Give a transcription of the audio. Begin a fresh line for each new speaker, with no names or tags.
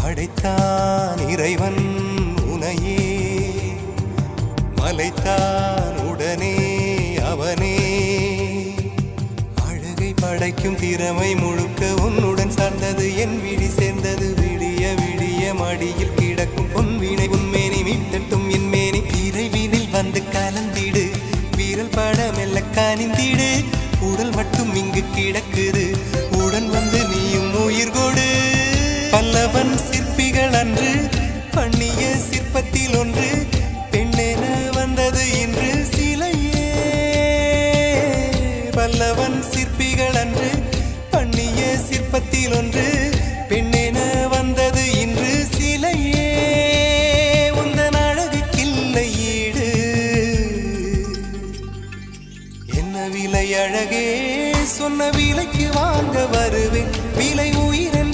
படைத்தான் இறைவன் உனையே, மலைத்தான் உடனே அவனே. அழகை படைக்கும் திறமை முழுக்க உன்னுடன் சார்ந்தது, என் விழி சேர்ந்தது. விடிய விடிய மடியில் கிடக்கும் பொன்வினை உன்மேனி மீட்டட்டும் என் மேனி. இறைவினில் வந்து கலந்திடு, வீரல் பட மெல்ல காணிந்திடு. உடல் மட்டும் இங்கு கிடக்குது, உடன் வந்து நீயும் உயிர் கொடு. பல்லவன் சிற்பிகள் அன்று பண்ணிய சிற்பத்தில் ஒன்று, பெண்ணென வந்தது இன்று சிலையே. பல்லவன் சிற்பிகள் அன்று பண்ணிய சிற்பத்தில் ஒன்று, பெண்ணே